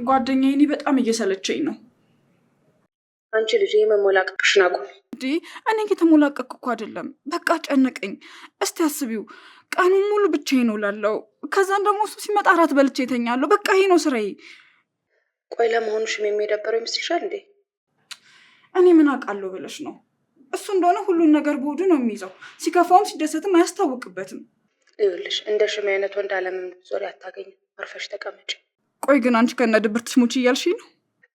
ጓደኛዬ እኔ በጣም እየሰለቸኝ ነው። አንቺ ልጅ የመሞላቀቅሽን አቁም። እኔ እየተሞላቀቅኩ እኮ አይደለም፣ በቃ ጨነቀኝ። እስቲ አስቢው፣ ቀኑን ሙሉ ብቻዬን እውላለሁ። ከዛን ደግሞ እሱ ሲመጣ እራት በልቼ እተኛለሁ። በቃ ይሄ ነው ስራዬ። ቆይ ለመሆኑ ሽሜ የሚደበረው ይመስልሻል እንዴ? እኔ ምን አውቃለሁ ብለሽ ነው? እሱ እንደሆነ ሁሉን ነገር በሆዱ ነው የሚይዘው። ሲከፋውም ሲደሰትም አያስታውቅበትም። ይኸውልሽ እንደ ሽሜ አይነት ወንድ አለምን ዞሪ አታገኝም። አርፈሽ ተቀመጭ። ቆይ ግን አንቺ ከነ ድብርትሽ ሙች እያልሽኝ ነው?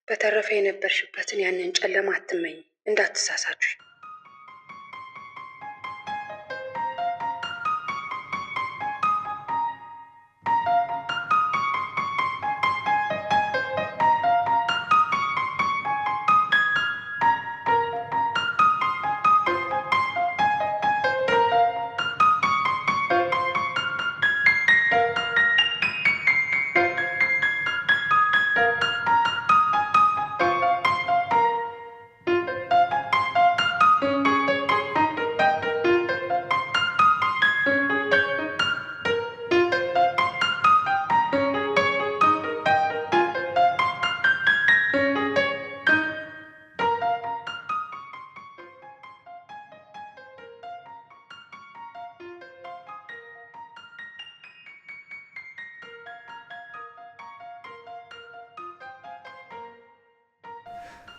በተረፈ የነበርሽበትን ያንን ጨለማ አትመኝ፣ እንዳትሳሳችሁ።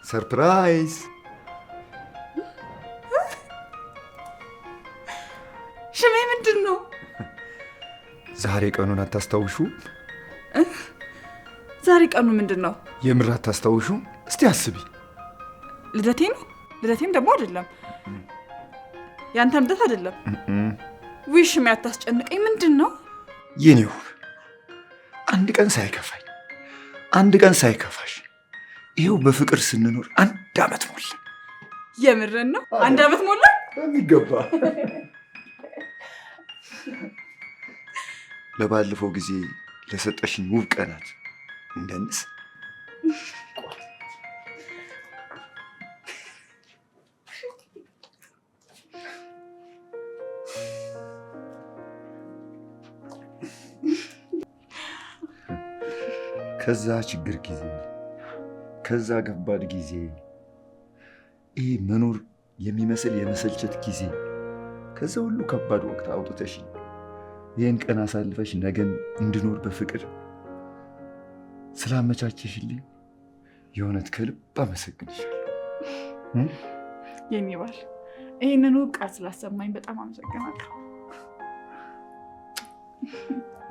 ሰርፕራይዝ! ሽሜ ምንድን ነው? ዛሬ ቀኑን አታስታውሹ? ዛሬ ቀኑ ምንድን ነው? የምር አታስታውሹ? እስቲ አስቢ። ልደቴ ነው? ልደቴም ደግሞ አይደለም። ያንተ ልደት አይደለም። ውይ ሽሜ አታስጨንቀኝ። ምንድን ነው? የኔ ውብ፣ አንድ ቀን ሳይከፋሽ ይኸው በፍቅር ስንኖር 1 ዓመት ሞላ። የምርን ነው? 1 ዓመት ሞላ? በሚገባ። ለባለፈው ጊዜ ለሰጠሽኝ ውብ ቀናት እንደንስ። ከዛ ችግር ጊዜ፣ ከዛ ከባድ ጊዜ፣ ይህ መኖር የሚመስል የመሰልቸት ጊዜ፣ ከዛ ሁሉ ከባድ ወቅት አውጥተሽ ይህን ቀን አሳልፈሽ ነገን እንድኖር በፍቅር ስላመቻቸሽልኝ የእውነት ከልብ አመሰግንሻለሁ። የኔ ባል፣ ይህንን ውብ ቃል ስላሰማኝ በጣም አመሰግናለሁ።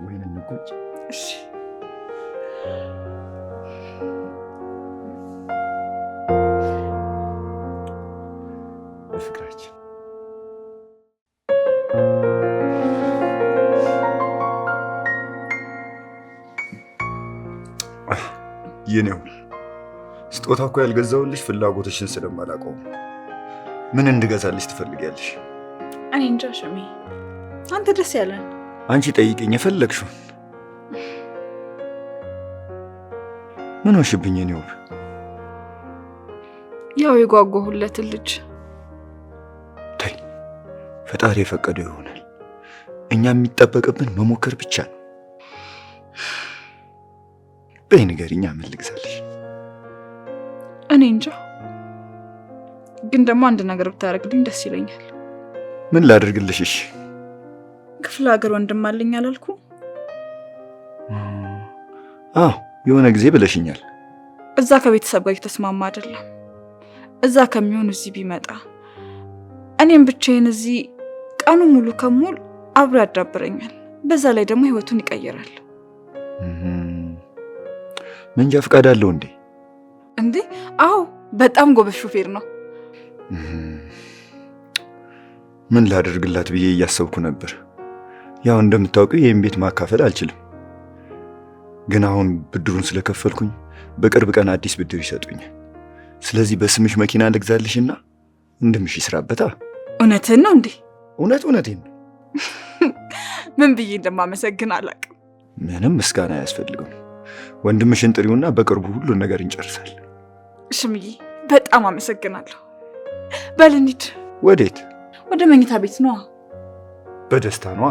ወይን እንቆጭ? እሺ። በፍቅራችን የኔው ስጦታ እኮ ያልገዛውልሽ ፍላጎትሽን ስለማላውቀው። ምን እንድገዛልሽ ትፈልጊያለሽ? እኔ እንጃ ሽሜ፣ አንተ ደስ ያለን። አንቺ ጠይቅኝ የፈለግሽውን። ምን ሆንሽብኝ የኔው? ያው የጓጓሁለትን ልጅ። ተይ፣ ፈጣሪ የፈቀደው ይሆናል። እኛ የሚጠበቅብን መሞከር ብቻ ነው። በይ ንገሪኝ፣ ምን ልግዛልሽ? እኔ እንጃ፣ ግን ደግሞ አንድ ነገር ብታደርግልኝ ደስ ይለኛል። ምን ላደርግልሽ? እሺ፣ ክፍለ ሀገር ወንድም አለኝ አላልኩ? አዎ፣ የሆነ ጊዜ ብለሽኛል። እዛ ከቤተሰብ ጋር የተስማማ አይደለም። እዛ ከሚሆን እዚህ ቢመጣ፣ እኔም ብቻዬን እዚህ ቀኑ ሙሉ ከሙል አብሮ ያዳብረኛል። በዛ ላይ ደግሞ ህይወቱን ይቀይራል። መንጃ ፈቃድ አለው እንዴ? እንዴ? አዎ፣ በጣም ጎበዝ ሹፌር ነው። ምን ላደርግላት ብዬ እያሰብኩ ነበር። ያው እንደምታውቂው ይህን ቤት ማካፈል አልችልም፣ ግን አሁን ብድሩን ስለከፈልኩኝ በቅርብ ቀን አዲስ ብድር ይሰጡኛል። ስለዚህ በስምሽ መኪና ልግዛልሽና እንደምሽ ይስራበታ። እውነትህን ነው እንዴ? እውነቴን ነው። ምን ብዬ እንደማመሰግን አላውቅም። ምንም ምስጋና አያስፈልገውም። ወንድምሽን ጥሪውና በቅርቡ ሁሉን ነገር እንጨርሳለን። ሽምዬ፣ በጣም አመሰግናለሁ። በል እንሂድ። ወዴት? ወደ መኝታ ቤት ነዋ። በደስታ ነዋ።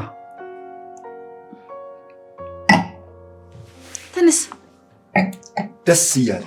ተነስ። ደስ እያለ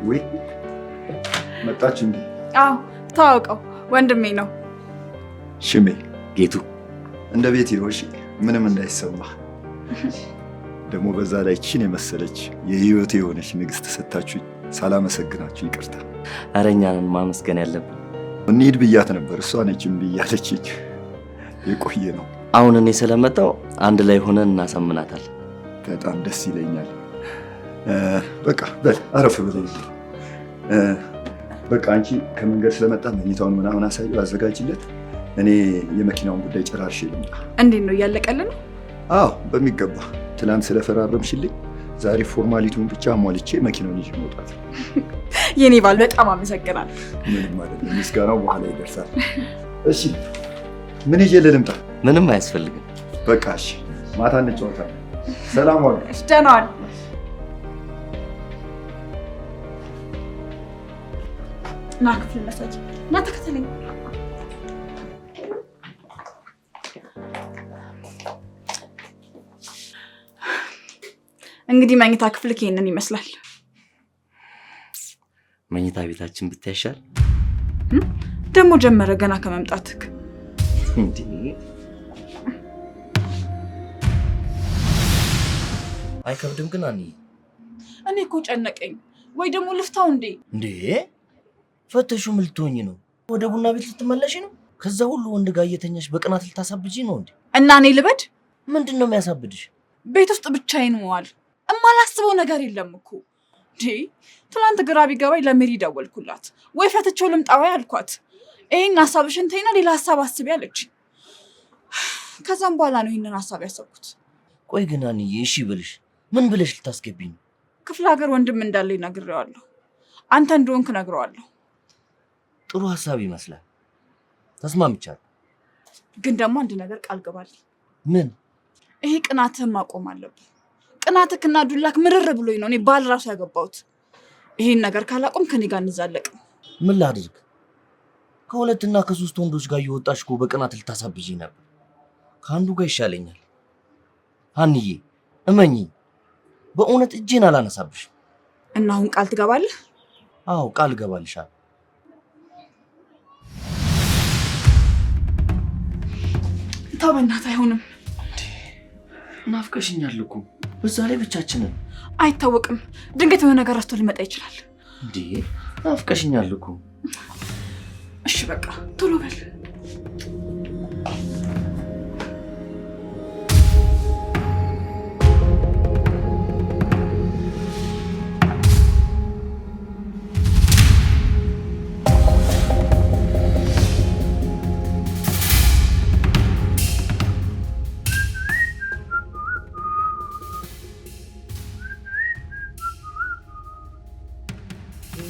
ወይ መጣች እንዴ? አዎ ታውቀው ወንድሜ ነው። ሽሜ ጌቱ እንደ ቤት ይሮሽ ምንም እንዳይሰማ። ደግሞ በዛ ላይ ቺን የመሰለች የህይወት የሆነች ንግስት ሰጣችሁኝ። ሳላመሰግናችሁ ይቅርታ። ኧረ እኛን ማመስገን ያለብን። እንሂድ ብያት ነበር፣ እሷ ነች እምቢ ያለችኝ። የቆየ ነው። አሁን እኔ ስለመጣው አንድ ላይ ሆነን እናሳምናታለን። በጣም ደስ ይለኛል። በቃ በል አረፍ በል። በቃ አንቺ ከመንገድ ስለመጣ መኝታውን ምናምን አሳየው፣ አዘጋጅለት። እኔ የመኪናውን ጉዳይ ጨራርሼ ልምጣ። እንዴት ነው እያለቀልን? አዎ በሚገባ። ትናንት ስለፈራረምሽልኝ ዛሬ ፎርማሊቲውን ብቻ አሟልቼ መኪናውን ይዤ መውጣት። የኔ ባል በጣም አመሰግናለሁ። ምንም ማለት ነው፣ ምስጋናው በኋላ ይደርሳል። እሺ ምን ይዤ ልምጣ? ምንም አያስፈልግም። በቃ እሺ፣ ማታ እንጫወታለን። ሰላም ዋሉ። ደህና ዋል። ና ክፍል መሳጅ ና ተከተለኝ። እንግዲህ መኝታ ክፍል ይሄንን ይመስላል። መኝታ ቤታችን ብታይሻል። ደግሞ ጀመረ ገና ከመምጣትክ እንዴ? አይከብድም ግን እኔ እኮ ጨነቀኝ። ወይ ደግሞ ልፍታው እንዴ? እንዴ ፈተሹ ምን ልትሆኚ ነው? ወደ ቡና ቤት ልትመለሺ ነው? ከዛ ሁሉ ወንድ ጋር እየተኛሽ በቅናት ልታሳብጂ ነው እንዴ? እና እኔ ልበድ? ምንድን ነው የሚያሳብድሽ? ቤት ውስጥ ብቻዬን መዋል እማላስበው ነገር የለም እኮ እንዴ። ትናንት ግራ ቢገባኝ ለሜሪ ደወልኩላት። ወይ ፈትቼው ልምጣ ወይ አልኳት። ይሄን ሀሳብሽን ተይና ሌላ ሀሳብ አስቢ አለች። ከዛም በኋላ ነው ይሄንን ሀሳብ ያሰብኩት። ቆይ ግን እሺ ብልሽ ምን ብለሽ ልታስገቢኝ ነው? ክፍለ ሀገር ወንድም እንዳለኝ ነግሬዋለሁ። አንተ እንደሆንክ ነግሬዋለሁ። ጥሩ ሀሳብ ይመስላል። ተስማምቻለሁ። ግን ደግሞ አንድ ነገር ቃል ገባልኝ። ምን? ይሄ ቅናትህን ማቆም አለብህ። ቅናትክና ዱላክ ምርር ብሎኝ ነው እኔ ባል ራሱ ያገባሁት። ይሄን ነገር ካላቆም ከኔ ጋር እንዛለቅም። ምን ላድርግ? ከሁለትና ከሶስት ወንዶች ጋር እየወጣሽ እኮ በቅናት ልታሳብጂኝ ነበር። ከአንዱ ጋር ይሻለኛል። ሀንዬ እመኚ፣ በእውነት እጄን አላነሳብሽም። እና አሁን ቃል ትገባለህ? አዎ ቃል እገባልሻለሁ። ተው በእናትህ አይሆንም። ናፍቀሽኛል እኮ በዛ ላይ ብቻችንን። አይታወቅም፣ ድንገት የሆነ ነገር ረስቶ ሊመጣ ይችላል። እንዴ ናፍቀሽኛል እኮ። እሺ በቃ ቶሎ በል።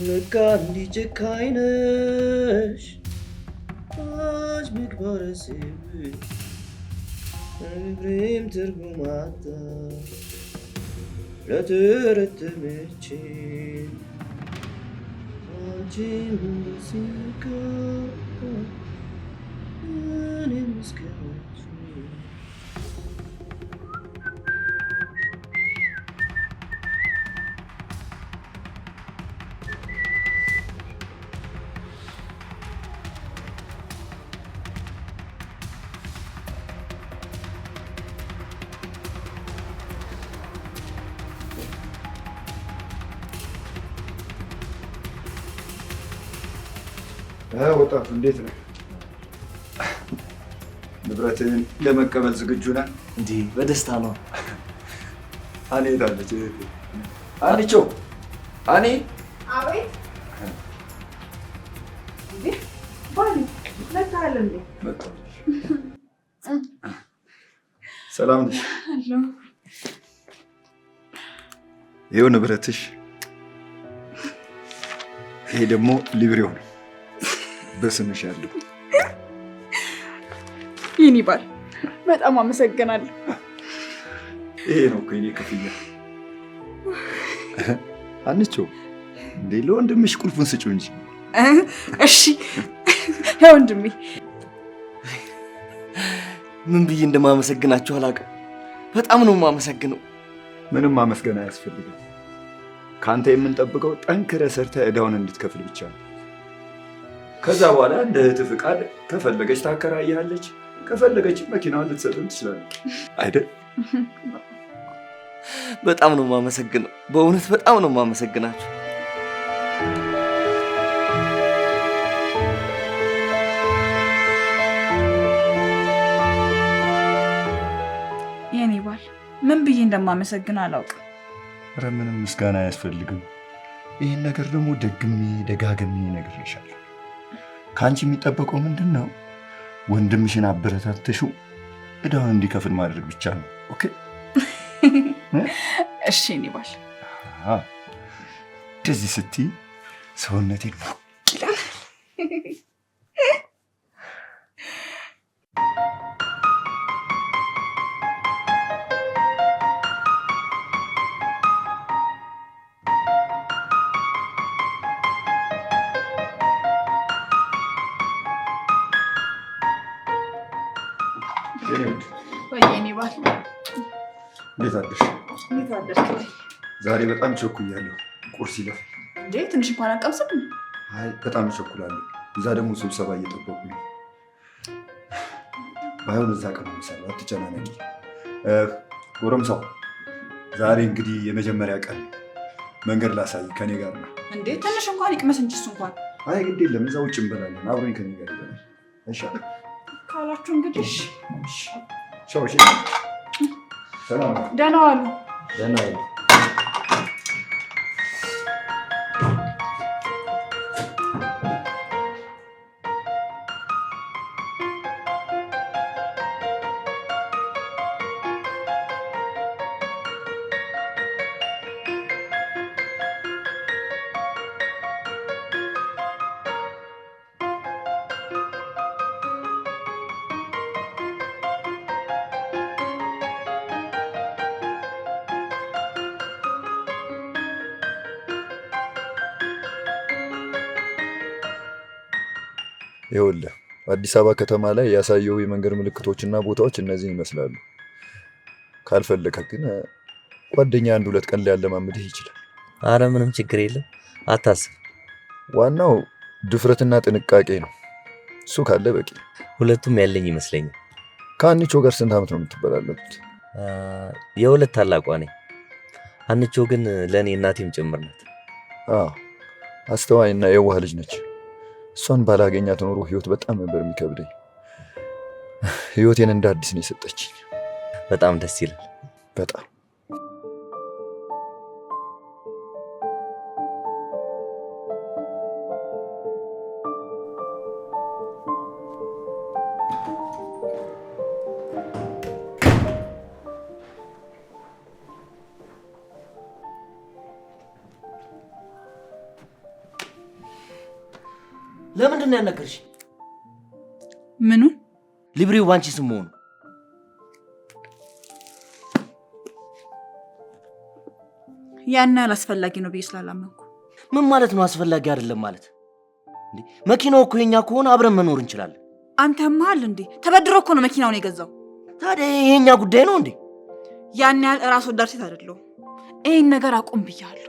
ለካ እንዲህ ጨካኝ ነሽ አንቺ ምግባረ ሰይፍ እግሬም ትርጉም አጣ ለተረተመች አንቺን ሲጋ እኔም እስከመች ወጣቱ እንዴት ነው? ንብረትን ለመቀበል ዝግጁ ነህ? እንዴ በደስታ ነው። አኔ ታለች አንቺ አኔ አቤት እንዴ ባል መጣለ እንዴ? ሰላም ነሽ? አሎ ይኸው ንብረትሽ። ይሄ ደግሞ ሊብሬው ነው በስምሽ ያለው። የኔ ባል በጣም አመሰግናለሁ። ይሄ ነው እኮ የኔ ክፍያ። አንቺ እንዴ ለወንድምሽ ቁልፉን ስጪው እንጂ። እሺ ወንድሜ። ምን ብዬ እንደማመሰግናችሁ አላውቅም። በጣም ነው የማመሰግነው። ምንም ማመስገን አያስፈልግም። ካንተ የምንጠብቀው ጠንክረህ ሰርተህ ዕዳውን እንድትከፍል ብቻ ነው። ከዛ በኋላ እንደ እህትህ ፍቃድ ከፈለገች ታከራይሃለች፣ ከፈለገች መኪናዋን ልትሰጥም ትችላለች አይደል? በጣም ነው የማመሰግነው። በእውነት በጣም ነው የማመሰግናችሁ። የኔ ባል ምን ብዬ እንደማመሰግን አላውቅም። ኧረ ምንም ምስጋና አያስፈልግም። ይህን ነገር ደግሞ ደጋግሜ እነግርሻለሁ። ከአንቺ የሚጠበቀው ምንድን ነው? ወንድምሽን አበረታተሽው ዕዳውን እንዲከፍል ማድረግ ብቻ ነው። ኦኬ? እሺ የኔ ባል። እንደዚህ ስትይ ሰውነቴን ሞቅ ይላል። ወይኔ ባል እንዴት አደርሽ? እንዴት አደርክ? ዛሬ በጣም ቸኩያለሁ። ቁርስ ይለፍ እንዴ ትንሽ እንኳን አቀምስም? አይ በጣም ቸኩላለሁ። እዛ ደግሞ ስብሰባ እየጠበቁ ነው። ባይሆን እዛ ቀመምሳለሁ። አትጨናነቂ። ጎረምሳው ዛሬ እንግዲህ የመጀመሪያ ቀን መንገድ ላሳይ ከኔ ጋር ነው። እንዴ ትንሽ እንኳን ይቅመስ እንጂ እሱ እንኳን። አይ ግድ የለም እዛ ውጭ እንበላለን። አብሮኝ ከኔ ጋር ይበላል። እሺ ካላችሁ እንግዲህ ቻው። እሺ ሰላም። ደህና ዋሉ። ደህና ዋሉ። ይኸውልህ አዲስ አበባ ከተማ ላይ ያሳየው የመንገድ ምልክቶችና ቦታዎች እነዚህን ይመስላሉ። ካልፈለከ ግን ጓደኛ 1-2 ቀን ሊያለማምድህ ይችላል። አረ ምንም ችግር የለም አታስብ። ዋናው ድፍረትና ጥንቃቄ ነው። እሱ ካለ በቂ። ሁለቱም ያለኝ ይመስለኛል። ከአንቾ ጋር ስንት ዓመት ነው የምትበላለጡት? የሁለት ታላቋ ነኝ። አንቾ ግን ለእኔ እናቴም ጭምር ናት። አስተዋይና የዋህ ልጅ ነች። እሷን ባላገኛት ኖሮ ህይወት በጣም ነበር የሚከብደኝ። ህይወቴን እንደ አዲስ ነው የሰጠችኝ። በጣም ደስ ይላል። በጣም ለምንድን ነው ያልነገርሽ? ምኑን? ሊብሬው ባንቺ ስም መሆኑ። ያን ያህል አስፈላጊ ነው ብዬ ስላላመንኩ። ምን ማለት ነው አስፈላጊ አይደለም ማለት? እንዴ መኪናው እኮ የኛ ከሆነ አብረን መኖር እንችላለን። አንተ ያመሃል እንዴ? ተበድሮ እኮ ነው መኪናውን የገዛው። ታዲያ የኛ ጉዳይ ነው እንዴ? ያን ያህል ራስ ወዳድ ሴት አይደለሁም። ይሄን ነገር አቁም ብያለሁ።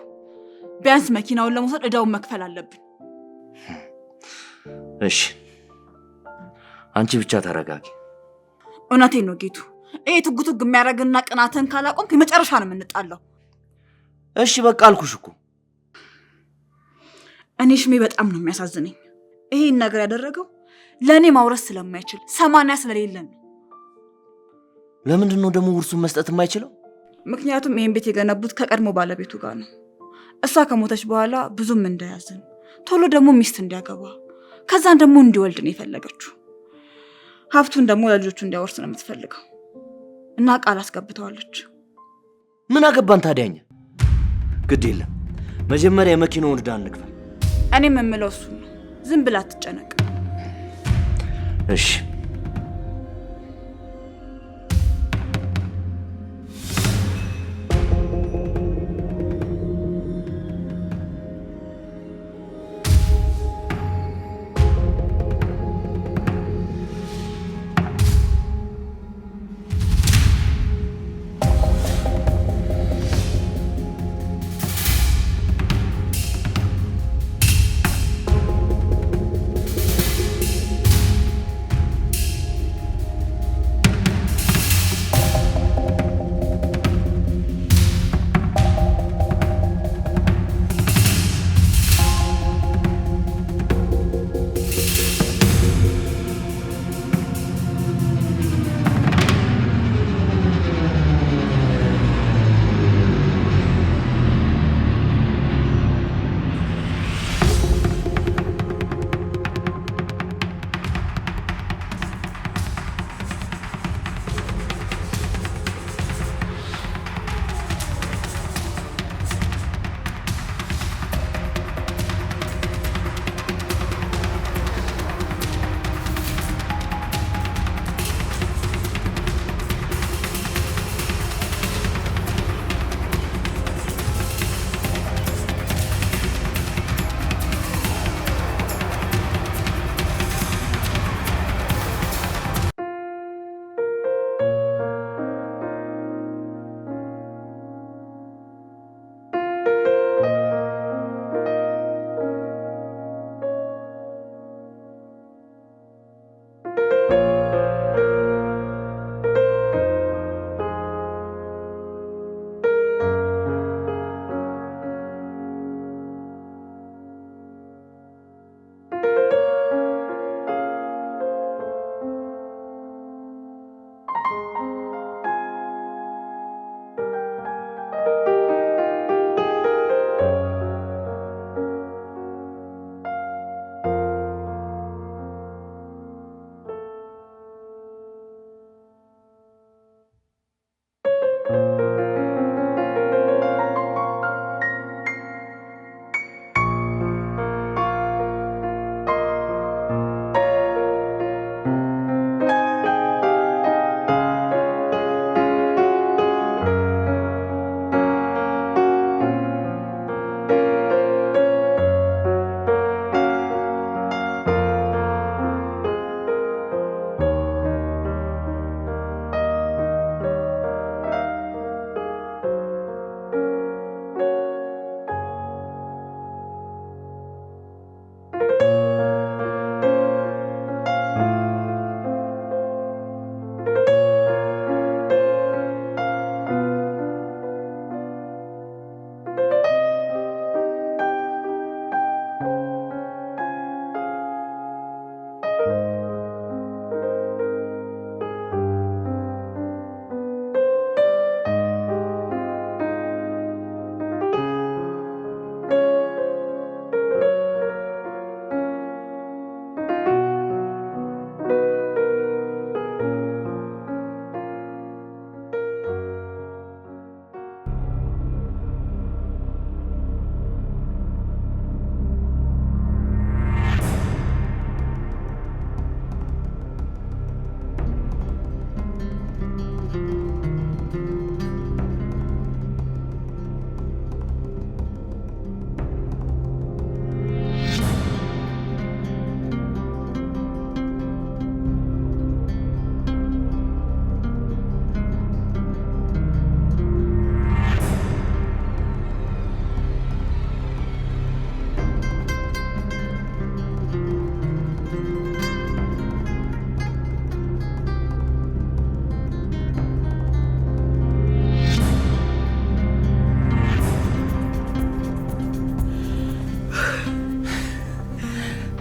ቢያንስ መኪናውን ለመውሰድ ዕዳውን መክፈል አለብን። እሺ አንቺ ብቻ ተረጋጊ። እውነቴን ነው ጌቱ። ይሄ ትጉትግ የሚያደርግና ቅናትን ካላቆምክ የመጨረሻ ነው የምንጣለው። እሺ በቃ አልኩሽ እኮ። እኔ ሽሜ በጣም ነው የሚያሳዝነኝ። ይሄን ነገር ያደረገው ለእኔ ማውረስ ስለማይችል 80 ስለሌለን ነው። ለምንድን ነው ደግሞ ውርሱን መስጠት የማይችለው? ምክንያቱም ይሄን ቤት የገነቡት ከቀድሞ ባለቤቱ ጋር ነው። እሷ ከሞተች በኋላ ብዙም እንዳያዝን ቶሎ ደግሞ ሚስት እንዲያገባ ከዛን ደግሞ እንዲወልድ ነው የፈለገችው። ሀብቱን ደግሞ ለልጆቹ እንዲያወርስ ነው የምትፈልገው እና ቃል አስገብተዋለች። ምን አገባን ታዲያኛ? ግድ የለም መጀመሪያ የመኪናውን ዕዳ እንክፈል። እኔም የምለው እሱን ነው። ዝም ብላ አትጨነቅ። እሺ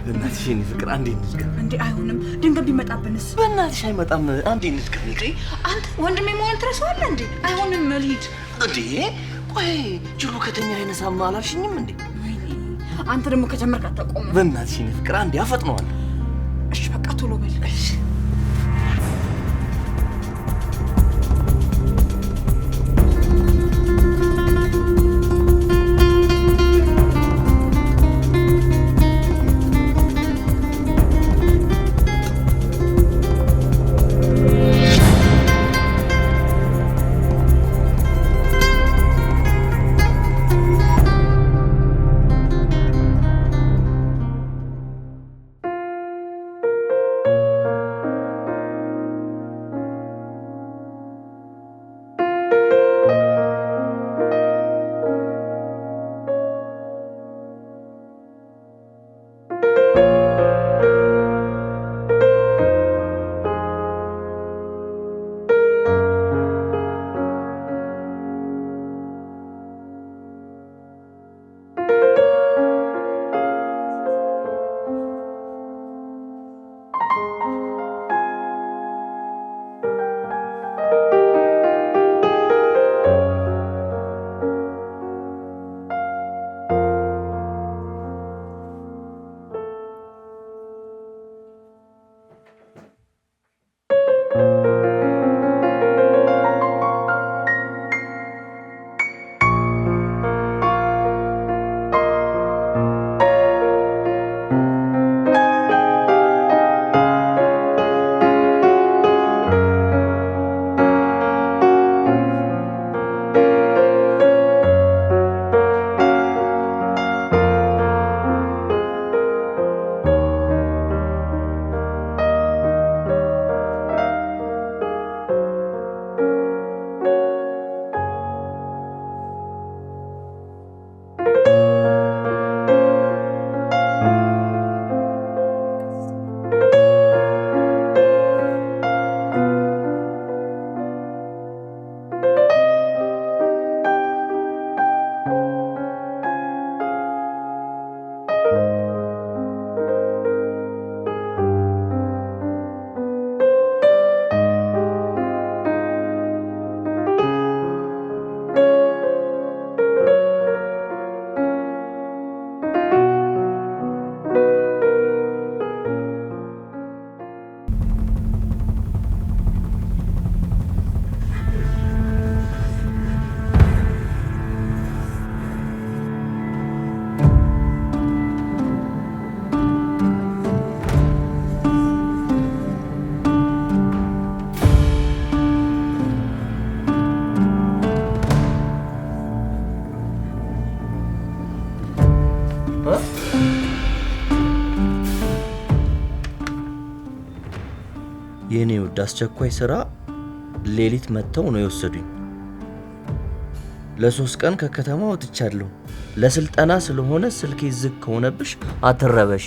በእናትሽ የኔ ፍቅር አንዴ እንዝጋ። እንዴ አይሆንም፣ ድንገት ቢመጣብንስ? በእናትሽ አይመጣም። አንዴ እንዝጋ። እንዴ አንተ ወንድሜ መሆን ትረሳዋለህ እንዴ? አይሆንም፣ ልሂድ። እንዴ ቆይ ጅሉ ከተኛ አይነሳም አላልሽኝም እንዴ? አንተ ደግሞ ከጀመርክ አታቆምም። በእናትሽ የኔ ፍቅር አንዴ አፈጥነዋለሁ። እሺ በቃ ቶሎ በል። እሺ የኔ ውድ አስቸኳይ ስራ ሌሊት መጥተው ነው የወሰዱኝ። ለ3 ቀን ከከተማ ወጥቻለሁ። ለስልጠና ስለሆነ ስልኬ ዝግ ከሆነብሽ አትረበሺ።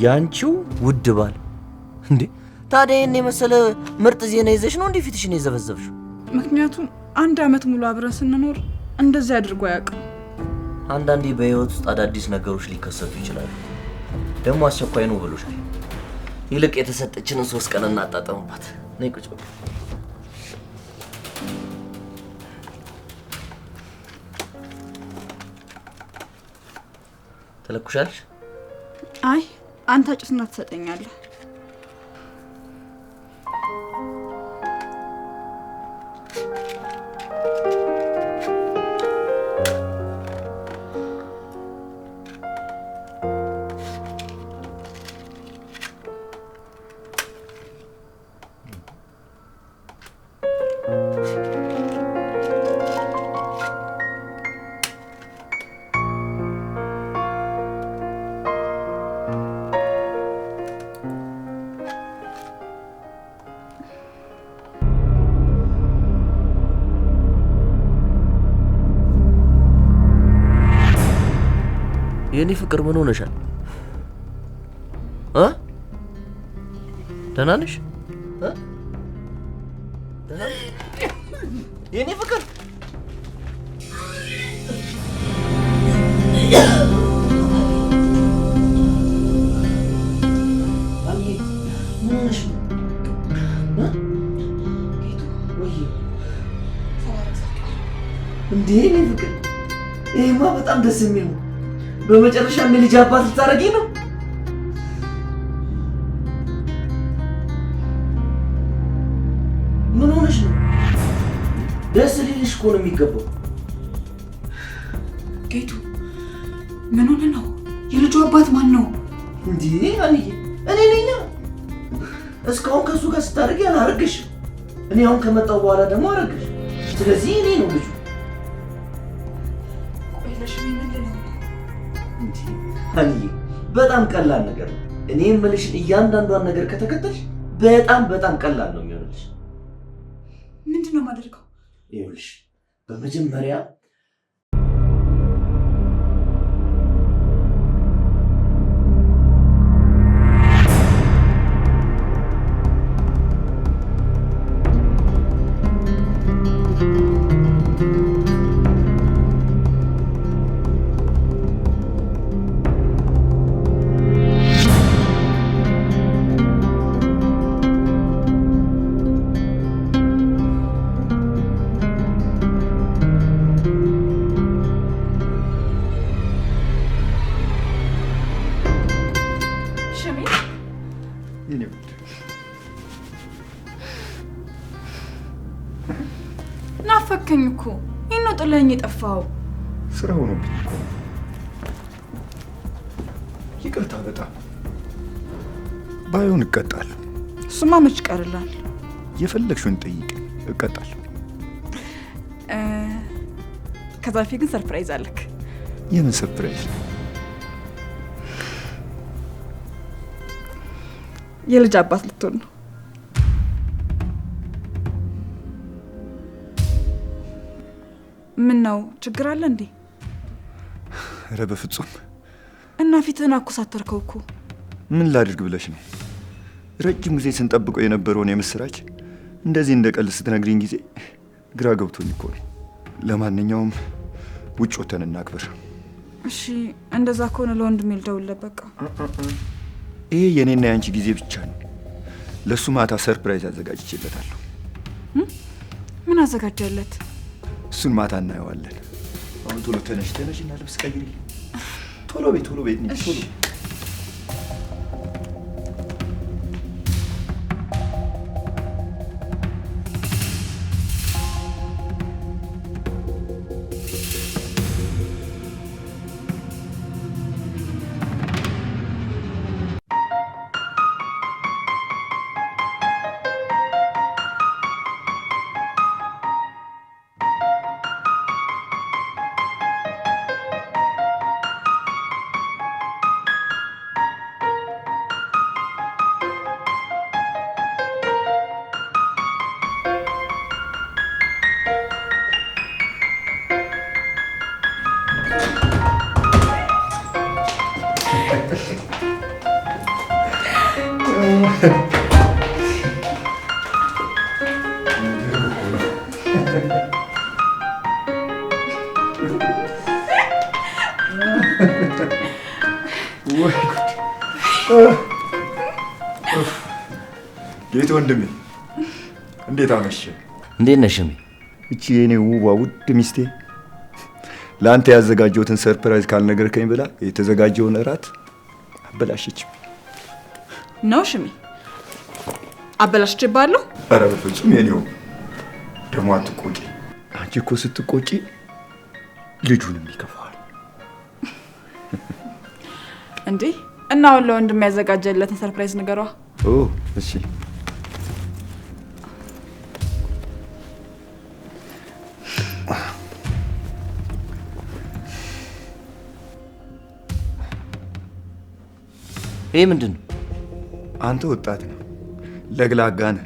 ያንቺው ውድ ባል። እንዴ ታዲያ የኔ መሰለ ምርጥ ዜና ይዘሽ ነው እንዴ ፊትሽን የዘበዘብሽው? ምክንያቱም 1 ዓመት ሙሉ አብረን ስንኖር እንደዚህ አድርጎ አያውቅም። አንዳንዴ በህይወት ውስጥ አዳዲስ ነገሮች ሊከሰቱ ይችላሉ። ደግሞ አስቸኳይ ነው ብሎሻል። ይልቅ የተሰጠችንን 3 ቀን እናጣጣምባት። ነይ ቁጭ በይ። ተለኩሻለሽ? አይ አንተ ጭስና ትሰጠኛለህ። የኔ ፍቅር ምን ሆነሻል? ደህና ነሽ? የኔ ፍቅር እንዴ የኔ ፍቅር ይሄማ በጣም ደስ የሚል ነው። በመጨረሻ ልጅ አባት ልታረጊ ነው? ምን ሆነሽ ነው? ደስ ሊልሽ እኮ ነው የሚገባው። ጌቱ ምን ሆነ ነው? የልጁ አባት ማን ነው? እንዴ አንዬ እኔ ነኝ። እስካሁን ከሱ ጋር ስታረጊ አላረግሽ። እኔ አሁን ከመጣው በኋላ ደግሞ አረግሽ። ስለዚህ እኔ ነው ልጁ። አንዬ በጣም ቀላል ነገር ነው። እኔ የምልሽን እያንዳንዷን ነገር ከተከተልሽ በጣም ቀላል ነው የሚሆንልሽ። ምንድነው የማደርገው? ይኸውልሽ በመጀመሪያ ናፈከኝ እኮ። ይሄን ነው ጥለኸኝ የጠፋኸው? ስራ ሆኖብኝ እኮ። ይቅርታ በጣም ባይሆን እቀጣለሁ። እሱማ መች ቀርላል። የፈለግሽውን ጠይቅ፣ እቀጣለሁ። ከዛ በፊት ግን ሰርፕራይዝ አለክ። የምን ሰርፕራይዝ? የልጅ አባት ልትሆን ነው። ምን ነው ችግር አለ እንዴ? ኧረ በፍጹም። እና ፊትህን አኮሳተርከው እኮ። ምን ላድርግ ብለሽ ነው? ረጅም ጊዜ ስንጠብቀው የነበረውን የምስራች እንደዚህ እንደ ቀልድ ስትነግሪኝ ጊዜ ግራ ገብቶኝ እኮ ነው። ለማንኛውም ውጭ ወተን እናክብር። እሺ እንደዛ ከሆነ ለወንድሜ ልደውልለት በቃ። ይሄ የኔና ያንቺ ጊዜ ብቻ ነው። ለሱ ማታ ሰርፕራይዝ አዘጋጅቼለታለሁ። ምን አዘጋጀለት? እሱን ማታ እናየዋለን። አሁን ቶሎ ተነሽ እና ልብስ ቀይሪ። ቶሎ ቤት ቶሎ። ጌት ወንድሜ እንዴት አመሸ? እንዴት ነሽ? እቺ የኔ ውቧ ውድ ሚስቴ ለአንተ ያዘጋጀሁትን ሰርፕራይዝ ካልነገርከኝ ብላ የተዘጋጀውን እራት አበላሸች ነው። ሽሜ አበላሽቼብሃለሁ? ኧረ በፍጹም የኔው። ደግሞ አትቆጪ። አንቺ እኮ ስትቆጪ ልጁንም ይከፋዋል እንዴ። እና አሁን ለወንድም ያዘጋጀለትን ሰርፕራይዝ ንገሯ። ኦ እሺ። ይሄ ምንድን ነው? አንተ ወጣት ነህ፣ ለግላጋ ነህ፣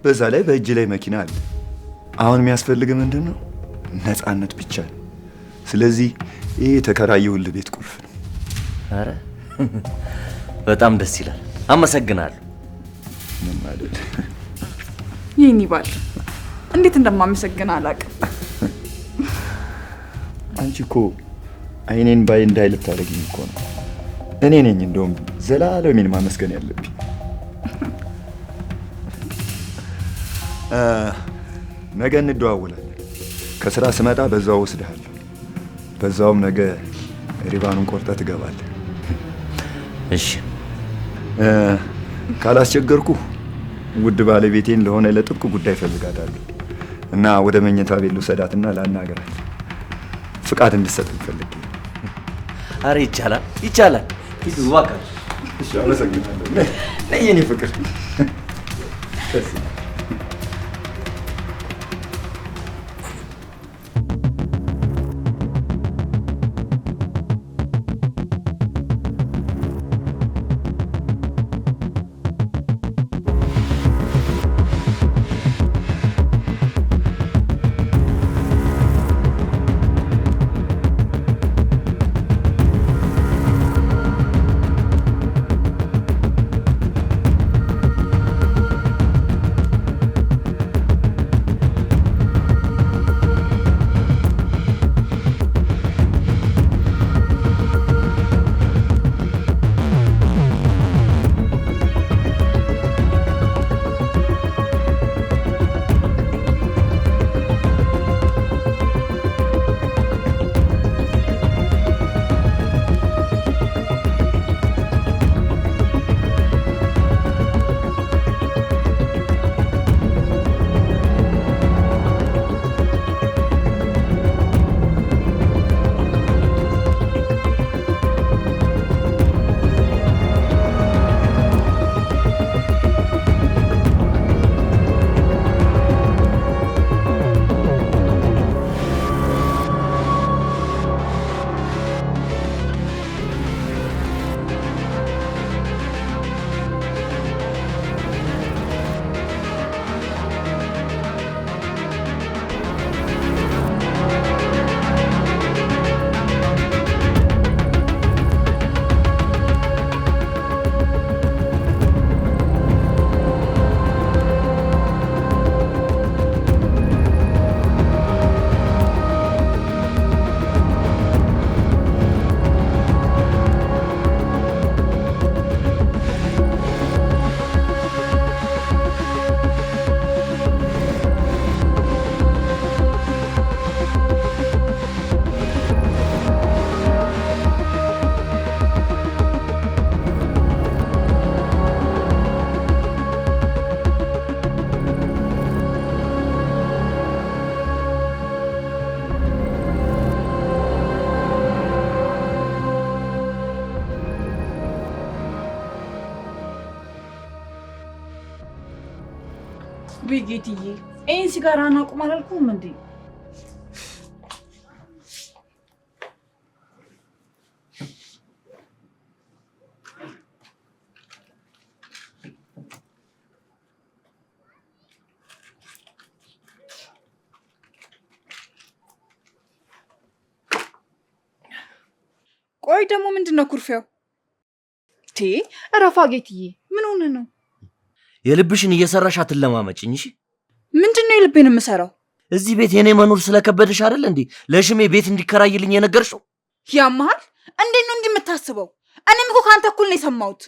በዛ ላይ በእጅ ላይ መኪና አለ። አሁን የሚያስፈልግ ምንድን ነው? ነፃነት ብቻ ነው። ስለዚህ ይሄ የተከራየሁልህ ቤት ቁልፍ ነው። አረ በጣም ደስ ይላል። አመሰግናለሁ። ምን ማለት? ይህን ይባል እንዴት እንደማመሰግን አላውቅም። አንቺ እኮ አይኔን ባይ እንዳይል ታደርጊኝ እኮ ነው። እኔ ነኝ እንደውም ዘላለሜን ማመስገን ያለብኝ። ነገ እንደዋወላለን። ከስራ ስመጣ በዛው ወስድሃለሁ። በዛውም ነገ ሪባኑን ቆርጠህ ትገባለህ። እሺ። ካላስቸገርኩ ውድ ባለቤቴን ለሆነ ለጥብቅ ጉዳይ ፈልጋታለሁ እና ወደ መኝታ ቤት ልውሰዳትና ላናገራት ፍቃድ እንድትሰጠኝ ፈልጌ። አረ ይቻላል፣ ይቻላል። ሂዱ እባክህ። እሺ፣ አመሰግናለሁ። ነይ የኔ ፍቅር። ጌትዬ ይህን ሲጋራህን አቁም አላልኩህም እንዴ? ቆይ ደግሞ ምንድን ነው ኩርፊያው? ቴ እረፋ ጌትዬ፣ ምን ሆነ ነው? የልብሽን እየሰራሽ አትለማመጭኝ እሺ? ምንድነው የልቤን የምሰራው? እዚህ ቤት የኔ መኖር ስለከበደሽ አይደል እንዴ ለሽሜ ቤት እንዲከራይልኝ የነገርሽው? ያማል። እንዴት ነው እንዲህ የምታስበው? እኔም እኮ ከአንተ እኩል ነው የሰማሁት።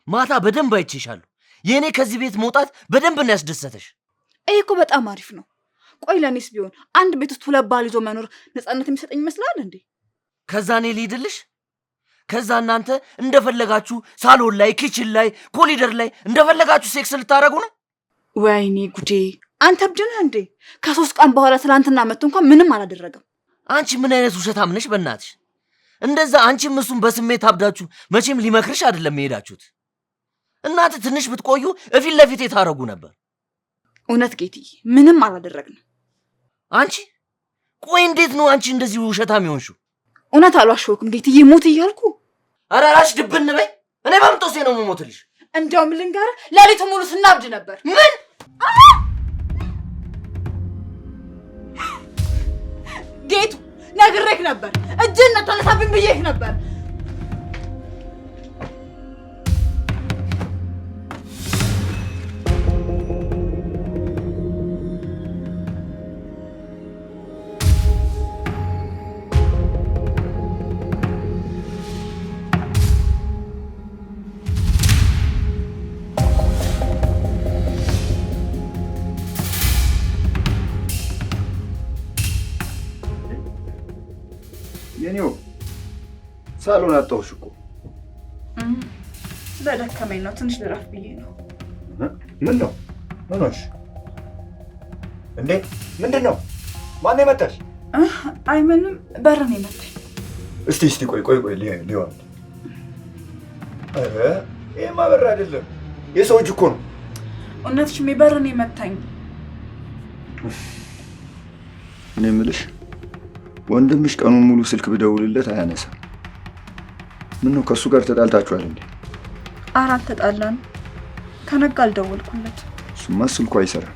ማታ በደንብ አይቼሻለሁ። የኔ ከዚህ ቤት መውጣት በደንብ ነው ያስደሰተሽ። ይሄ እኮ በጣም አሪፍ ነው። ቆይ ለእኔስ ቢሆን አንድ ቤት ውስጥ ሁለት ባል ይዞ መኖር ነፃነት የሚሰጠኝ ይመስላል እንዴ? ከዛ እኔ ልሂድልሽ? ከዛ እናንተ እንደፈለጋችሁ ሳሎን ላይ፣ ኪችን ላይ፣ ኮሊደር ላይ እንደፈለጋችሁ ሴክስ ልታደርጉ ነው? ወይኔ ጉዴ! አንተ እብድ ነህ እንዴ? ከ3 ቀን በኋላ ትላንትና መጥቶ እንኳን ምንም አላደረገም። አንቺ ምን አይነት ውሸታም ነሽ በእናትሽ? እንደዛ አንቺም እሱም በስሜት አብዳችሁ መቼም ሊመክርሽ አይደለም የሄዳችሁት። እናንተ ትንሽ ብትቆዩ እፊት ለፊት የታረጉ ነበር። እውነት ጌትዬ፣ ምንም አላደረግንም። አንቺ ቆይ እንዴት ነው አንቺ እንደዚህ ውሸታም ይሆንሽው? እውነት አልዋሸሁም ጌትዬ፣ ሞት እያልኩ። ኧረ እራስሽ ድብን በይ። እኔ በምጦሴ ነው የምሞትልሽ። እንዲያውም ልንገርህ፣ ሌሊቱ ሙሉ ስናብድ ነበር። ምን ጌቱ፣ ነግሬህ ነበር። እጅህን አታነሳብኝ ብዬህ ነበር። የኔው ሳሎን አጣሁሽ እኮ። ስለደከመኝ ነው፣ ትንሽ ልረፍ ብዬ ነው። ምን ነው ምን ሆንሽ እንዴ? ምንድን ነው? ማን የመታሽ? አይ ምንም፣ በር ነው የመታኝ። እስቲ ቆይ ሊሆን። ኧረ ይሄማ በር አይደለም፣ የሰው እጅ እኮ ነው። እውነትሽም በር ነው የመታኝ። እኔ የምልሽ ወንድምሽ ቀኑን ሙሉ ስልክ ብደውልለት አያነሳም። ምን ነው ከሱ ጋር ተጣልታችኋል እንዴ? አራት ተጣላን። ከነጋ አልደወልኩለት። እሱማ ስልኩ አይሰራም።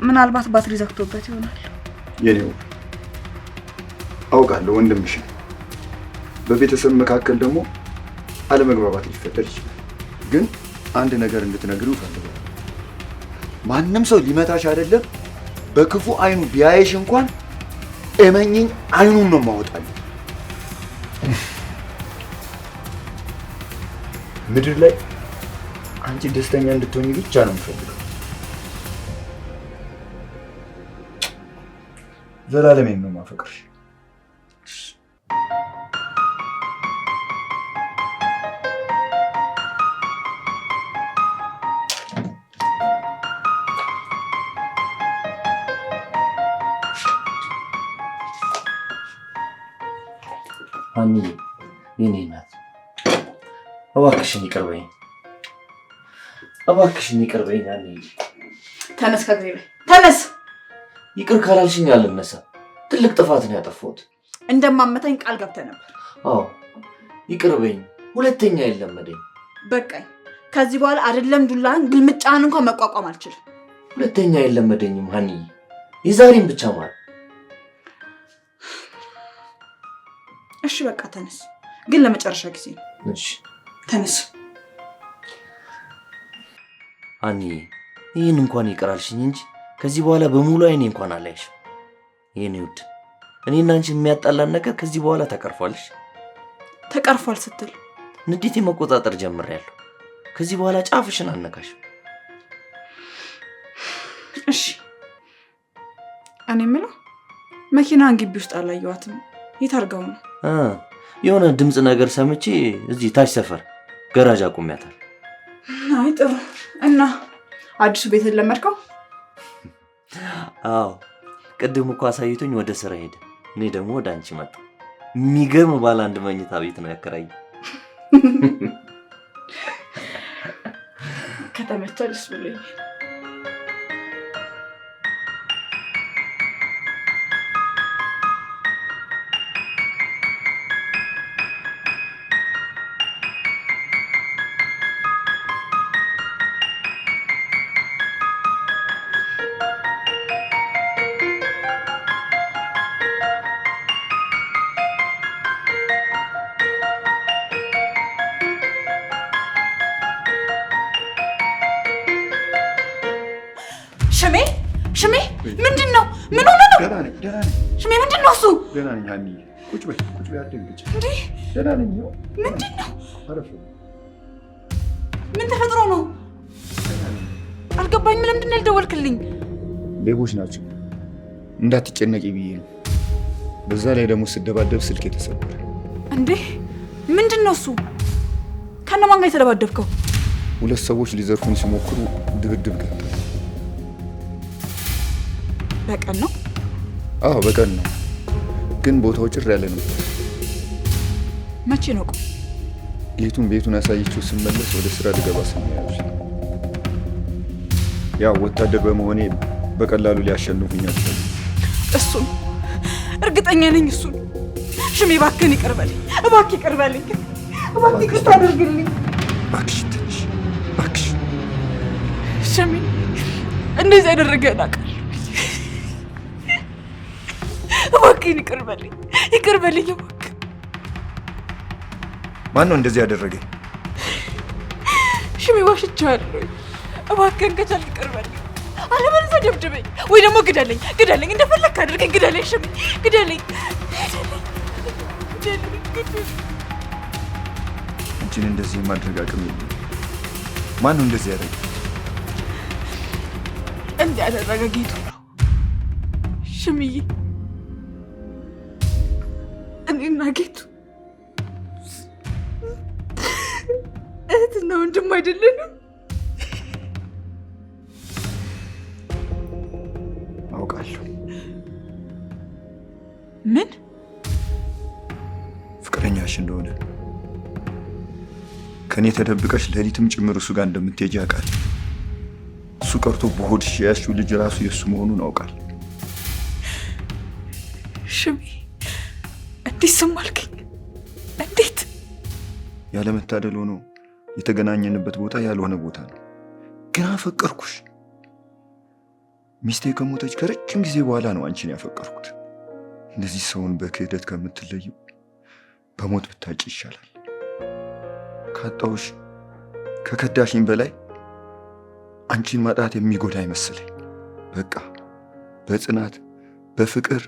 ምናልባት ባትሪ ዘግቶበት ይሆናል። የኔው አውቃለሁ ወንድምሽ። በቤተሰብ መካከል ደግሞ አለመግባባት ሊፈጠር ይችላል። ግን አንድ ነገር እንድትነግሪው እፈልጋለሁ። ማንም ሰው ሊመታሽ አይደለም በክፉ አይኑ ቢያየሽ እንኳን እመኚኝ አይኑን ነው የማወጣልኝ። ምድር ላይ አንቺ ደስተኛ እንድትሆኚ ብቻ ነው የምፈልገው። ዘላለሜን ነው የማፈቅርሽ። አንዬ የኔ እናት እባክሽን ይቅር በይኝ፣ እባክሽን ይቅር በይኝ አንዬ። ተነስ ከግሬ ላይ ተነስ። ይቅር ካላልሽኝ አልነሳም። ትልቅ ጥፋት ነው ያጠፋሁት። እንደማመታኝ ቃል ገብተህ ነበር። አዎ ይቅር በይኝ። ሁለተኛ አይለመደኝ። በቃኝ። ከዚህ በኋላ አይደለም ዱላህን ግልምጫህን እንኳን መቋቋም አልችልም። ሁለተኛ አይለመደኝም አንዬ፣ የዛሬን ብቻ ማለት። እሺ በቃ ተነስ፣ ግን ለመጨረሻ ጊዜ ነው። እሺ ተነስ አንዬ። ይህን እንኳን ይቅር አልሽኝ እንጂ ከዚህ በኋላ በሙሉ አይኔ እንኳን አላይሽም። የኔ ውድ፣ እኔና አንቺ የሚያጣላን ነገር ከዚህ በኋላ ተቀርፏልሽ። ተቀርፏል ስትል ንዴቴ መቆጣጠር ጀምሬያለሁ። ከዚህ በኋላ ጫፍሽን አነካሽም። እሺ እኔ የምለው መኪናን ግቢ ውስጥ አላየኋትም። የት አድርገው ነው? የሆነ ድምፅ ነገር ሰምቼ እዚህ ታች ሰፈር ገራጅ አቁሚያታል። አይ ጥሩ። እና አዲሱ ቤትን ለመድከው? አዎ ቅድም እኮ አሳይቶኝ ወደ ስራ ሄደ። እኔ ደግሞ ወደ አንቺ መጣ። የሚገርም ባለ አንድ መኝታ ቤት ነው ያከራየው። ከተመቸህ ደስ ብሎኝ። ነኝ። ሽሜ ምንድን ነው እሱ? ደህና ነኝ ሀኒዬ። ቁጭ በይ አትደንግጭ። እንዴ ደህና ነኝ። ምንድን ነው? አረፍ። ምን ተፈጥሮ ነው? አልገባኝም። ለምንድን ነው ያልደወልክልኝ? ሌቦች ናቸው እንዳትጨነቂ ብዬ ነው። በዛ ላይ ደግሞ ስደባደብ ስልክ የተሰበረ። እንዴ ምንድን ነው እሱ? ከነማን ጋር የተደባደብከው? ሁለት ሰዎች ሊዘርፉን ሲሞክሩ ድብድብ ገጠመ። በቀን ነው? አዎ በቀን ነው፣ ግን ቦታው ጭር ያለ ነው። መቼ ነው? ጌቱን ቤቱን አሳየችው ስመለስ ወደ ስራ ልገባ ስንያዙ፣ ያው ወታደር በመሆኔ በቀላሉ ሊያሸንፉኝ አልቻሉም። እሱን እርግጠኛ ነኝ። እሱን ሽሜ እባክህን ይቅር በለኝ፣ እባክህ ይቅር በለኝ፣ እባክህ ይቅር አድርግልኝ። እባክሽ ትንሽ እባክሽ። ሽሜ እንደዚህ ያደረገህን አውቃለሁ። እባክህን ይቅር በለኝ፣ ይቅር በለኝ እባክህ። ማን ነው እንደዚህ ያደረገኝ? ሽሜ ዋሽቻለሁ። እባክህን ከቻልክ ይቅር በለኝ፣ አለበለዚያ ደብድበኝ ወይ ደግሞ ግደለኝ፣ ግደለኝ፣ እንደፈለግህ አድርገኝ፣ ግደለኝ ሽሜ፣ ግደለኝ፣ ግደለኝ። አንቺን እንደዚህ የማድረግ አቅም የለም። ማን ነው እንደዚህ ያደረገ? እንዲህ ያደረገ ጌቱ ነው። ሽምዬ እኔና ጌቱ እህትና ወንድም አይደለንም? አውቃለሁ። ምን ፍቅረኛሽ እንደሆነ ከኔ ተደብቀሽ ሌሊትም ጭምር እሱ ጋር እንደምትሄጂ አውቃለሁ። እሱ ቀርቶ በሆድሽ የያዝሽው ልጅ ራሱ የእሱ መሆኑን አውቃለሁ። ሽሜ እንዴት ዝም አልከኝ? እንዴት? ያለመታደል ሆኖ የተገናኘንበት ቦታ ያልሆነ ቦታ ነው፣ ግን አፈቀርኩሽ። ሚስቴ ከሞተች ከረጅም ጊዜ በኋላ ነው አንቺን ያፈቀርኩት። እንደዚህ ሰውን በክህደት ከምትለዩ በሞት ብታጭ ይሻላል። ካጣሁሽ ከከዳሽኝ በላይ አንቺን ማጣት የሚጎዳ አይመስለኝ። በቃ በጽናት በፍቅር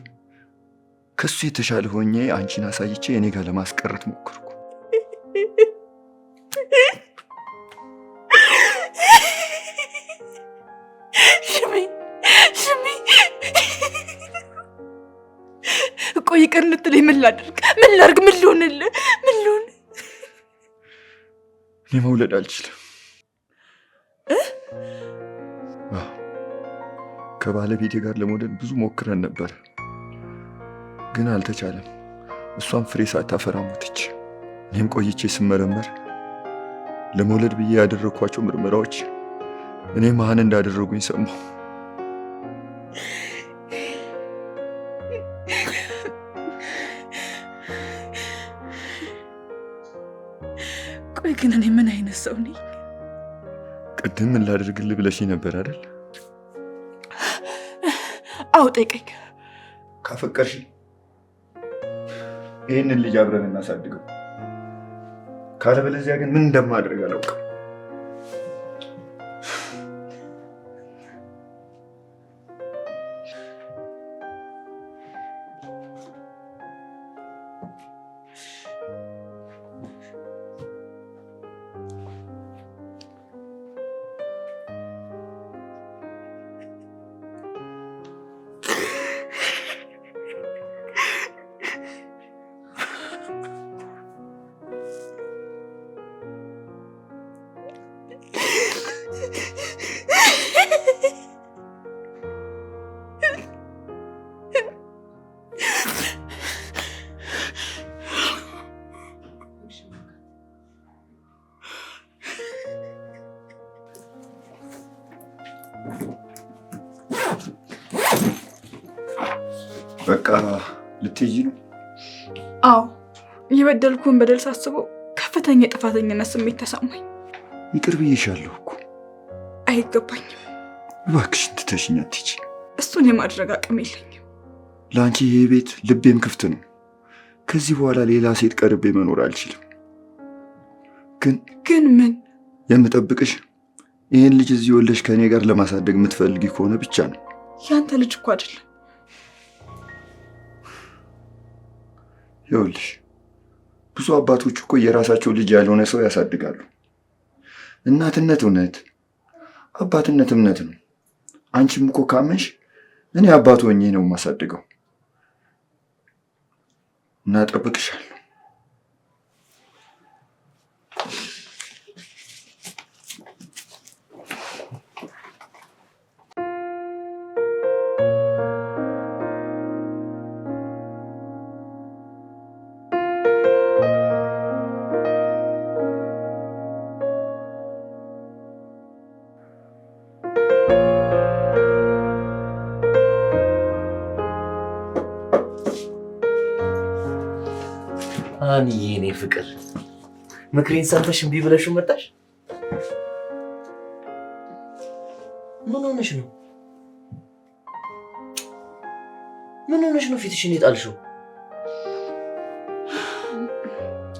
ከሱ የተሻለ ሆኜ አንቺን አሳይቼ እኔ ጋር ለማስቀረት ሞክርኩ። ቆይ ይቅር ልትለኝ ምን ላድርግ? ምን ላድርግ? ምን ልሆንልህ? ምን ልሆን? እኔ መውለድ አልችልም። ከባለቤቴ ጋር ለመውለድ ብዙ ሞክረን ነበር፣ ግን አልተቻለም። እሷም ፍሬ ሳታፈራ ሞተች። እኔም ቆይቼ ስመረመር ለመውለድ ብዬ ያደረግኳቸው ምርመራዎች እኔ መሀን እንዳደረጉኝ ሰማሁ። ቆይ ግን እኔ ምን አይነት ሰው ነኝ? ቅድም ምን ላደርግልህ ብለሽኝ ነበር አይደል? አዎ ጠይቀኝ። ካፈቀርሽ ይህንን ልጅ አብረን እናሳድገው፣ ካለበለዚያ ግን ምን እንደማደርግ አላውቅም። በቃ ልትሄጂ ነው? አዎ፣ የበደልኩን በደል ሳስበው ከፍተኛ የጥፋተኝነት ስሜት ተሰማኝ። ይቅር ብዬሻለሁ እኮ። አይገባኝም። እባክሽ ትተሽኝ አትሂጂ። እሱን የማድረግ አቅም የለኝም። ለአንቺ ይሄ ቤት ልቤም ክፍት ነው። ከዚህ በኋላ ሌላ ሴት ቀርቤ መኖር አልችልም። ግን ምን? የምጠብቅሽ ይህን ልጅ እዚህ ወለሽ ከእኔ ጋር ለማሳደግ የምትፈልጊ ከሆነ ብቻ ነው። ያንተ ልጅ እኮ አይደለም። ይኸውልሽ ብዙ አባቶች እኮ የራሳቸው ልጅ ያልሆነ ሰው ያሳድጋሉ። እናትነት እውነት፣ አባትነት እምነት ነው። አንቺም እኮ ካመንሽ እኔ አባቱ ሆኜ ነው የማሳድገው እና እጠብቅሻለሁ። ሃኒዬ የኔ ፍቅር ምክሬን ሰምተሽ እምቢ ብለሽው መጣሽ? ምን ሆነሽ ነው? ምን ሆነሽ ነው ፊትሽን የጣልሽው?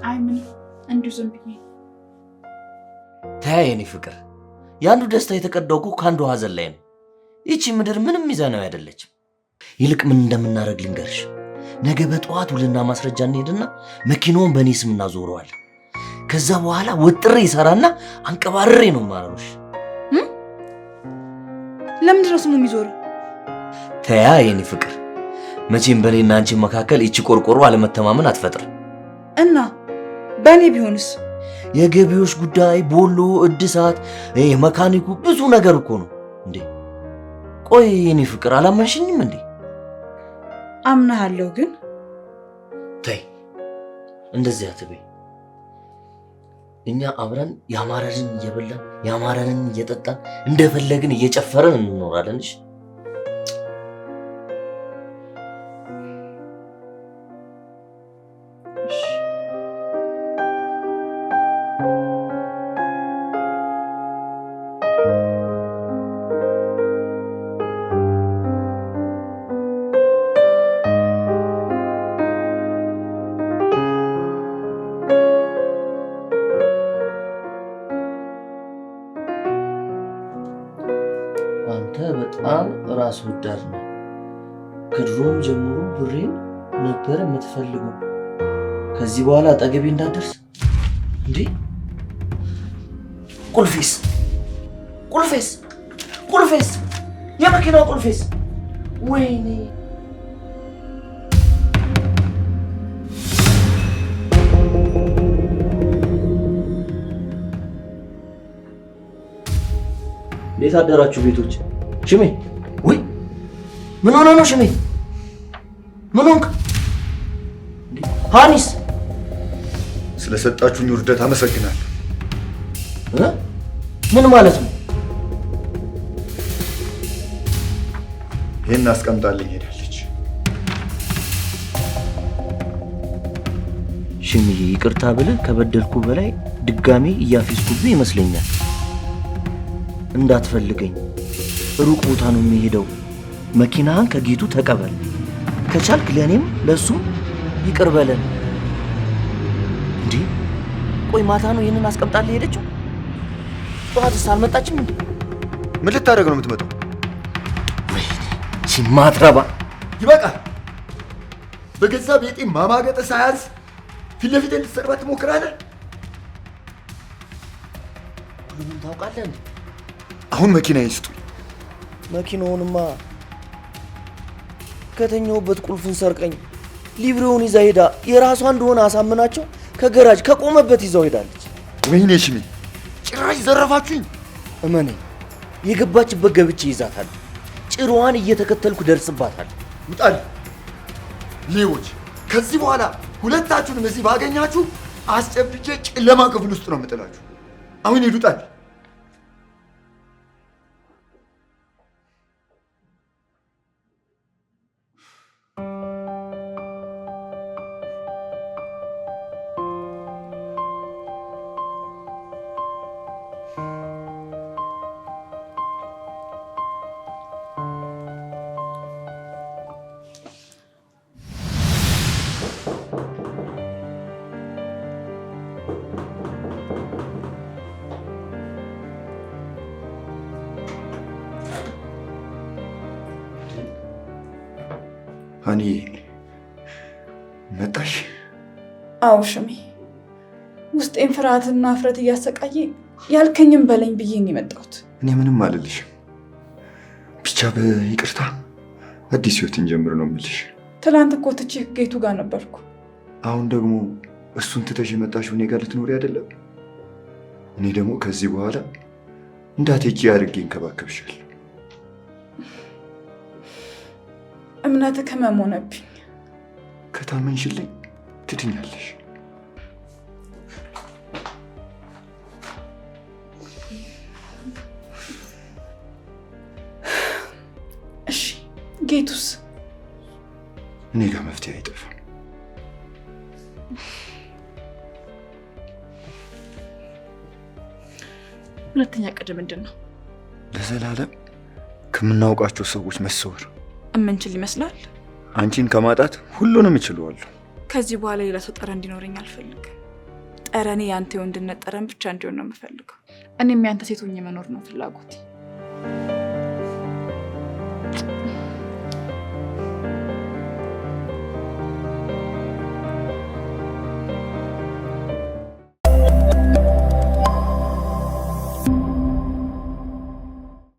አይ ምን እንዲሁ ዝም ብዬ። ተይ የኔ ፍቅር ያንዱ ደስታ የተቀዳው እኮ ከአንዱ ሀዘን ላይ ነው። ይቺ ምድር ምንም ሚዛናዊ አይደለችም። ይልቅ ምን እንደምናደርግ ልንገርሽ። ነገ በጠዋት ውልና ማስረጃ እንሄድና መኪናውን በእኔ ስም እናዞረዋለን። ከዛ በኋላ ወጥሬ ይሰራና አንቀባርሬ ነው ማረውሽ። ለምንድን ነው ስሙ የሚዞረው? ተያ የኔ ፍቅር መቼም በእኔና አንቺ መካከል ይቺ ቆርቆሮ አለመተማመን አትፈጥርም። እና በእኔ ቢሆንስ? የገቢዎች ጉዳይ፣ ቦሎ፣ እድሳት፣ መካኒኩ ብዙ ነገር እኮ ነው እንዴ። ቆይ የኔ ፍቅር አላመንሽኝም እንዴ? አምናለሁ ግን ተይ እንደዚህ አትበይ። እኛ አብረን ያማረንን እየበላን ያማረንን እየጠጣን እንደፈለግን እየጨፈረን እንኖራለን። እሺ በጣም ራስ ወዳድ ነው። ከድሮም ጀምሮ ብሬን ነበር የምትፈልገው። ከዚህ በኋላ አጠገቤ እንዳትደርስ እንዴ። ቁልፌስ ቁልፌስ ቁልፌስ የመኪናው ቁልፌስ ወይኔ እንዴት አደራችሁ ቤቶች? ሽሜ ወይ ምን ሆነ ነው? ሽሜ ምን ሆንክ? ሃኒስ ስለሰጣችሁኝ ውርደት አመሰግናለሁ። ምን ማለት ነው? ይሄን አስቀምጣልኝ ሄዳለች። ሽሜ ይቅርታ ብለህ ከበደልኩ በላይ ድጋሜ እያፌዝኩብህ ይመስለኛል። እንዳትፈልገኝ ሩቅ ቦታ ነው የሚሄደው። መኪናህን ከጌቱ ተቀበል። ከቻልክ ለእኔም ለእሱም ይቅር በለን። እንዴ ቆይ ማታ ነው ይህንን አስቀምጣልህ ሄደችው? ጠዋትስ አልመጣችም እንዴ? ምን ልታደርግ ነው የምትመጣው? ማትረባ ይበቃል። በገዛ ቤቴ ማማገጥ ሳያንስ ፊት ለፊት ልትሰድባት ትሞክራለህ። ሁሉንም ታውቃለህ እንዴ? አሁን መኪና ይስጡኝ። መኪናውንማ ከተኛውበት ቁልፉን ሰርቀኝ ሊብሬውን ይዛ ሄዳ የራሷ እንደሆነ አሳምናቸው ከገራጅ ከቆመበት ይዛው ሄዳለች። ወይኔ ሽሜ ጭራሽ ዘረፋችሁኝ። እመኔ የገባችበት ገብቼ ይዛታል። ጭሯን እየተከተልኩ ደርስባታል። ውጣል ሌቦች! ከዚህ በኋላ ሁለታችሁንም እዚህ ባገኛችሁ አስጨብጬ ጨለማ ክፍል ውስጥ ነው የምጥላችሁ። አሁን ሂዱጣል። ሃኒ መጣሽ? አዎ ሽሜ፣ ውስጤን ፍርሃትና እፍረት እያሰቃየ ያልከኝም በለኝ ብዬ ነው የመጣሁት። እኔ ምንም አልልሽም። ብቻ በይቅርታ አዲስ ህይወትን ጀምር ነው የምልሽ። ትላንት እኮ ትቼ ጌቱ ጋር ነበርኩ። አሁን ደግሞ እሱን ትተሽ የመጣሽው እኔ ጋር ልትኖሪ አይደለም? እኔ ደግሞ ከዚህ በኋላ እንዳትሄጂ አድርጌ እንከባከብሻል። እምነትህ ከመም ሆነብኝ። ከታመንሽልኝ ትድኛለሽ። እሺ ጌቱስ? እኔ ጋር መፍትሄ አይጠፋም። ሁለተኛ ዕቅድ ምንድን ነው? ለዘላለም ከምናውቃቸው ሰዎች መሰወር። እምንችል ይመስላል? አንቺን ከማጣት ሁሉንም እችለዋለሁ። ከዚህ በኋላ ሌላ ሰው ጠረን እንዲኖረኝ አልፈልግም። ጠረኔ ያንተ የወንድነት ጠረን ብቻ እንዲሆን ነው የምፈልገው። እኔም ያንተ ሴት ሆኜ መኖር ነው ፍላጎቴ።